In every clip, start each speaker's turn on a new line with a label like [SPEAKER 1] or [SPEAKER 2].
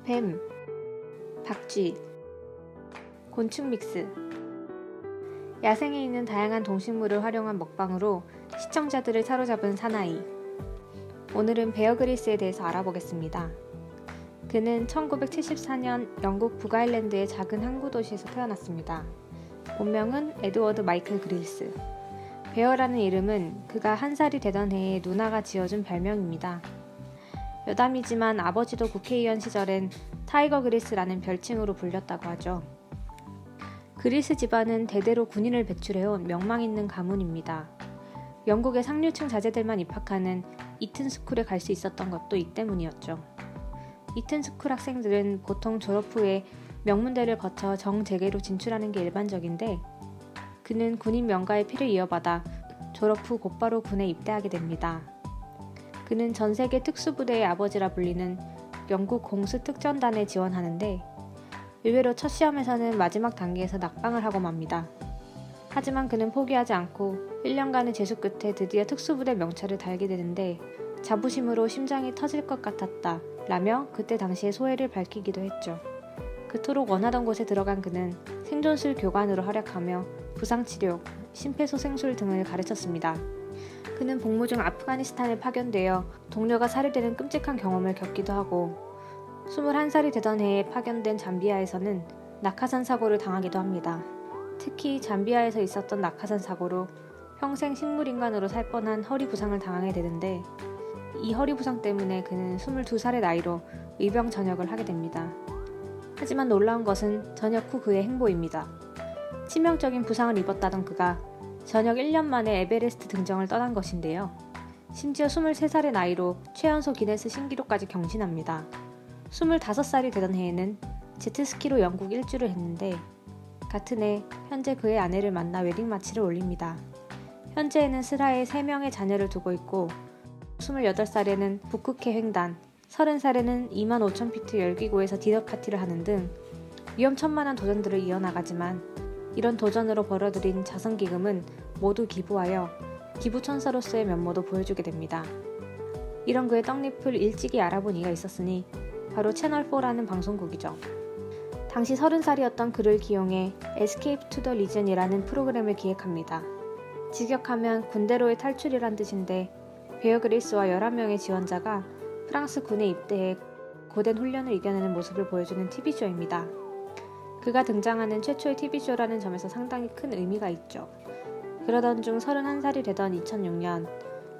[SPEAKER 1] 뱀, 박쥐, 곤충 믹스. 야생에 있는 다양한 동식물을 활용한 먹방으로 시청자들을 사로잡은 사나이. 오늘은 베어 그릴스에 대해서 알아보겠습니다. 그는 1974년 영국 북아일랜드의 작은 항구 도시에서 태어났습니다. 본명은 에드워드 마이클 그릴스. 베어라는 이름은 그가 1살이 되던 해에 누나가 지어준 별명입니다. 여담이지만 아버지도 국회의원 시절엔 타이거 그릴스라는 별칭으로 불렸다고 하죠. 그릴스 집안은 대대로 군인을 배출해온 명망 있는 가문입니다. 영국의 상류층 자제들만 입학하는 이튼 스쿨에 갈 수 있었던 것도 이 때문이었죠. 이튼 스쿨 학생들은 보통 졸업 후에 명문대를 거쳐 정재계로 진출하는 게 일반적인데 그는 군인 명가의 피를 이어받아 졸업 후 곧바로 군에 입대하게 됩니다. 그는 전세계 특수부대의 아버지라 불리는 영국 공수 특전단에 지원하는데 의외로 첫 시험에서는 마지막 단계에서 낙방을 하고 맙니다. 하지만 그는 포기하지 않고 1년간의 재수 끝에 드디어 특수부대 명찰을 달게 되는데 자부심으로 심장이 터질 것 같았다 라며 그때 당시의 소회를 밝히기도 했죠. 그토록 원하던 곳에 들어간 그는 생존술 교관으로 활약하며 부상치료, 심폐소생술 등을 가르쳤습니다. 그는 복무 중 아프가니스탄에 파견되어 동료가 살해되는 끔찍한 경험을 겪기도 하고 21살이 되던 해에 파견된 잠비아에서는 낙하산 사고를 당하기도 합니다. 특히 잠비아에서 있었던 낙하산 사고로 평생 식물인간으로 살 뻔한 허리 부상을 당하게 되는데 이 허리 부상 때문에 그는 22살의 나이로 의병 전역을 하게 됩니다. 하지만 놀라운 것은 전역 후 그의 행보입니다. 치명적인 부상을 입었다던 그가 전역 1년 만에 에베레스트 등정을 떠난 것인데요. 심지어 23살의 나이로 최연소 기네스 신기록까지 경신합니다. 25살이 되던 해에는 제트스키로 영국 일주를 했는데 같은 해 현재 그의 아내를 만나 웨딩 마치를 올립니다. 현재에는 슬하에 3명의 자녀를 두고 있고 28살에는 북극해 횡단, 30살에는 25,000피트 열기구에서 디너 파티를 하는 등 위험천만한 도전들을 이어나가지만 이런 도전으로 벌어들인 자선기금은 모두 기부하여 기부천사로서의 면모도 보여주게 됩니다. 이런 그의 떡잎을 일찍이 알아본 이가 있었으니 바로 채널4라는 방송국이죠. 당시 30살이었던 그를 기용해 Escape to the Region이라는 프로그램을 기획합니다. 직역하면 군대로의 탈출이란 뜻인데 베어 그릴스와 11명의 지원자가 프랑스 군에 입대해 고된 훈련을 이겨내는 모습을 보여주는 TV쇼입니다. 그가 등장하는 최초의 TV쇼라는 점에서 상당히 큰 의미가 있죠. 그러던 중 31살이 되던 2006년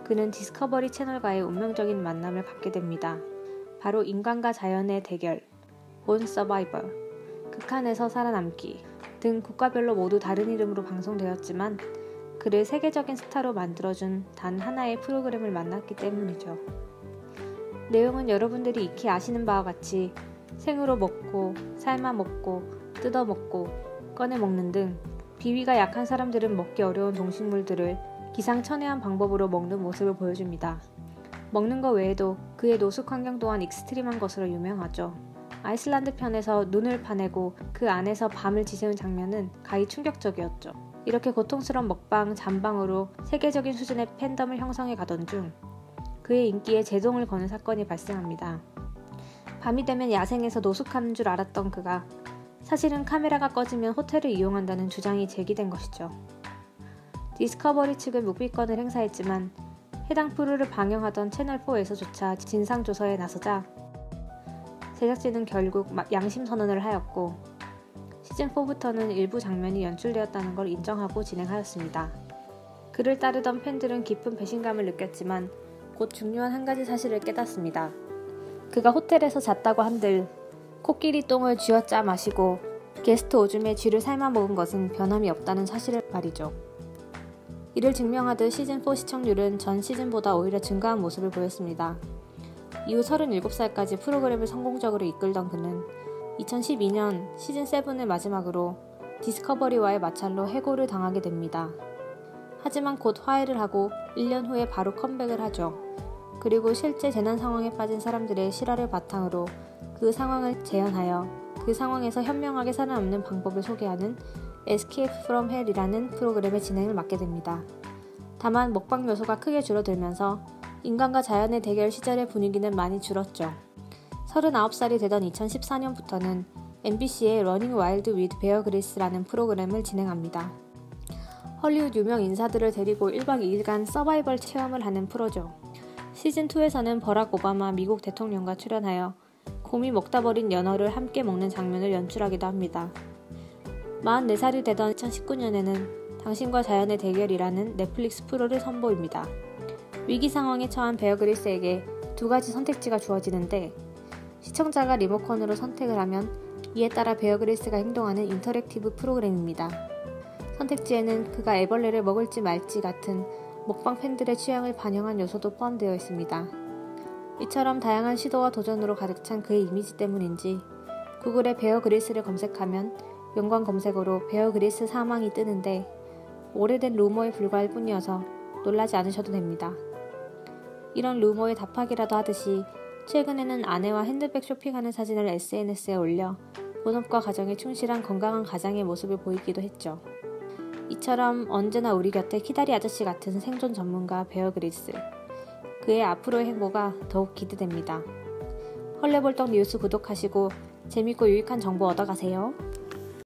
[SPEAKER 1] 그는 디스커버리 채널과의 운명적인 만남을 갖게 됩니다. 바로 인간과 자연의 대결, 본 서바이벌, 극한에서 살아남기 등 국가별로 모두 다른 이름으로 방송되었지만 그를 세계적인 스타로 만들어준 단 하나의 프로그램을 만났기 때문이죠. 내용은 여러분들이 익히 아시는 바와 같이 생으로 먹고, 삶아 먹고, 뜯어 먹고, 꺼내 먹는 등 비위가 약한 사람들은 먹기 어려운 동식물들을 기상천외한 방법으로 먹는 모습을 보여줍니다. 먹는 것 외에도 그의 노숙 환경 또한 익스트림한 것으로 유명하죠. 아이슬란드 편에서 눈을 파내고 그 안에서 밤을 지새운 장면은 가히 충격적이었죠. 이렇게 고통스러운 먹방, 잠방으로 세계적인 수준의 팬덤을 형성해 가던 중 그의 인기에 제동을 거는 사건이 발생합니다. 밤이 되면 야생에서 노숙하는 줄 알았던 그가 사실은 카메라가 꺼지면 호텔을 이용한다는 주장이 제기된 것이죠. 디스커버리 측은 묵비권을 행사했지만 해당 프로를 방영하던 채널4에서조차 진상조사에 나서자 제작진은 결국 양심선언을 하였고 시즌4부터는 일부 장면이 연출되었다는 걸 인정하고 진행하였습니다. 그를 따르던 팬들은 깊은 배신감을 느꼈지만 곧 중요한 한 가지 사실을 깨닫습니다. 그가 호텔에서 잤다고 한들 코끼리 똥을 쥐어짜 마시고 게스트 오줌에 쥐를 삶아 먹은 것은 변함이 없다는 사실을 말이죠. 이를 증명하듯 시즌4 시청률은 전 시즌보다 오히려 증가한 모습을 보였습니다. 이후 37살까지 프로그램을 성공적으로 이끌던 그는 2012년 시즌7을 마지막으로 디스커버리와의 마찰로 해고를 당하게 됩니다. 하지만 곧 화해를 하고 1년 후에 바로 컴백을 하죠. 그리고 실제 재난 상황에 빠진 사람들의 실화를 바탕으로 그 상황을 재현하여 그 상황에서 현명하게 살아남는 방법을 소개하는 Escape from Hell이라는 프로그램의 진행을 맡게 됩니다. 다만 먹방 요소가 크게 줄어들면서 인간과 자연의 대결 시절의 분위기는 많이 줄었죠. 39살이 되던 2014년부터는 MBC의 러닝 와일드 위드 베어 그릴스라는 프로그램을 진행합니다. 헐리우드 유명 인사들을 데리고 1박 2일간 서바이벌 체험을 하는 프로죠. 시즌2에서는 버락 오바마 미국 대통령과 출연하여 곰이 먹다 버린 연어를 함께 먹는 장면을 연출하기도 합니다. 44살이 되던 2019년에는 당신과 자연의 대결이라는 넷플릭스 프로를 선보입니다. 위기 상황에 처한 베어 그릴스에게 두 가지 선택지가 주어지는데 시청자가 리모컨으로 선택을 하면 이에 따라 베어 그릴스가 행동하는 인터랙티브 프로그램입니다. 선택지에는 그가 애벌레를 먹을지 말지 같은 먹방 팬들의 취향을 반영한 요소도 포함되어 있습니다. 이처럼 다양한 시도와 도전으로 가득 찬 그의 이미지 때문인지 구글에 베어 그릴스를 검색하면 연관 검색어로 베어 그릴스 사망이 뜨는데 오래된 루머에 불과할 뿐이어서 놀라지 않으셔도 됩니다. 이런 루머에 답하기라도 하듯이 최근에는 아내와 핸드백 쇼핑하는 사진을 SNS에 올려 본업과 가정에 충실한 건강한 가장의 모습을 보이기도 했죠. 이처럼 언제나 우리 곁에 키다리 아저씨 같은 생존 전문가 베어 그릴스. 그의 앞으로의 행보가 더욱 기대됩니다. 헐레벌떡 뉴스 구독하시고 재밌고 유익한 정보 얻어가세요.